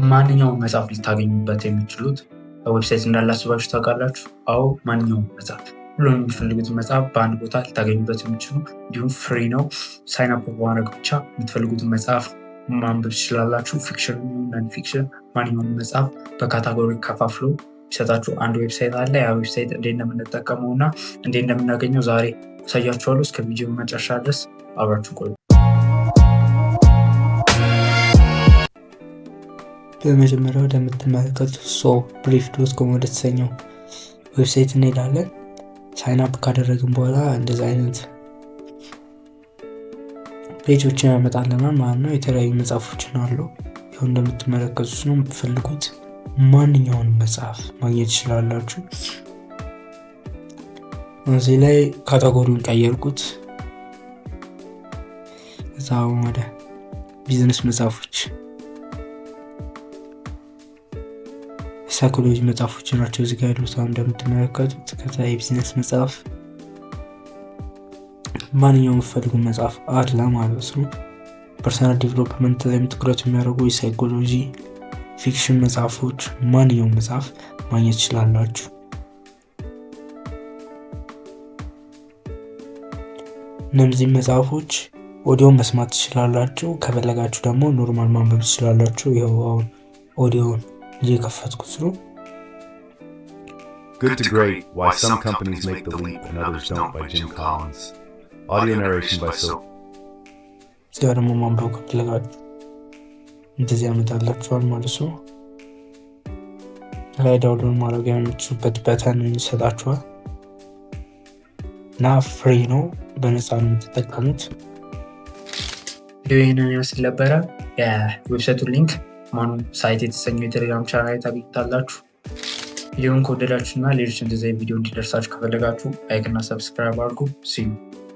ማንኛውም መጽሐፍ ልታገኙበት የሚችሉት ዌብሳይት እንዳላስባችሁ ታውቃላችሁ? አዎ፣ ማንኛውም መጽሐፍ ሁሉንም የሚፈልጉትን መጽሐፍ በአንድ ቦታ ልታገኙበት የሚችሉ እንዲሁም ፍሪ ነው። ሳይን አፕ በማድረግ ብቻ የምትፈልጉትን መጽሐፍ ማንበብ ትችላላችሁ። ፊክሽን፣ ነን ፊክሽን፣ ማንኛውም መጽሐፍ በካታጎሪ ከፋፍሎ ይሰጣችሁ አንድ ዌብሳይት አለ። ያ ዌብሳይት እንዴት እንደምንጠቀመው እና እንዴት እንደምናገኘው ዛሬ አሳያችኋለሁ። እስከ ቪዲዮ መጨረሻ ድረስ አብራችሁ ቆዩ። በመጀመሪያ ወደምትመለከቱት brief.com ወደተሰኘው ዌብሳይት እንሄዳለን። ሳይን አፕ ካደረግን በኋላ እንደዚህ አይነት ፔጆችን ያመጣልናል ማለት ነው። የተለያዩ መጽሐፎችን አሉ። ይኸው እንደምትመለከቱት ነው። የምትፈልጉት ማንኛውንም መጽሐፍ ማግኘት ትችላላችሁ። እዚህ ላይ ካታጎሪውን ቀየርኩት። እዛው ወደ ቢዝነስ መጽሐፎች፣ ሳይኮሎጂ መጽሐፎች ናቸው እዚህ ጋር ያሉት። አሁን እንደምትመለከቱት ከዛ የቢዝነስ መጽሐፍ ማንኛውም የምትፈልጉ መጽሐፍ አለ ማለት ነው። ፐርሰናል ዲቨሎፕመንት ላይ ትኩረት የሚያደርጉ የሳይኮሎጂ ፊክሽን መጽሐፎች፣ ማንኛውም መጽሐፍ ማግኘት ትችላላችሁ። እነዚህ መጽሐፎች ኦዲዮ መስማት ትችላላችሁ። ከፈለጋችሁ ደግሞ ኖርማል ማንበብ ትችላላችሁ። ይኸው አሁን ኦዲዮን እየከፈትኩት ነው። Good to Great: Why Some Companies Make the Leap and Others Don't by Jim Collins. Audio narration by Sil. እዚያ ደግሞ ማንበብ ከፈለጋችሁ እንደዚህ ያመጣላችኋል ማለት ነው። ላይ ዳውንሎድ ማድረግ የምትችሉበት በተን ይሰጣችኋል እና ፍሪ ነው፣ በነፃ ነው የምትጠቀሙት። ይህንን ይመስል ነበረ። የዌብሳይቱ ሊንክ ማኑ ሳይት የተሰኘው የቴሌግራም ቻናል ላይ ታገኙታላችሁ። ቪዲዮውን ከወደዳችሁ እና ሌሎች እንደዚህ ቪዲዮ እንዲደርሳችሁ ከፈለጋችሁ ላይክ እና ሰብስክራይብ አድርጉ። ሲዩ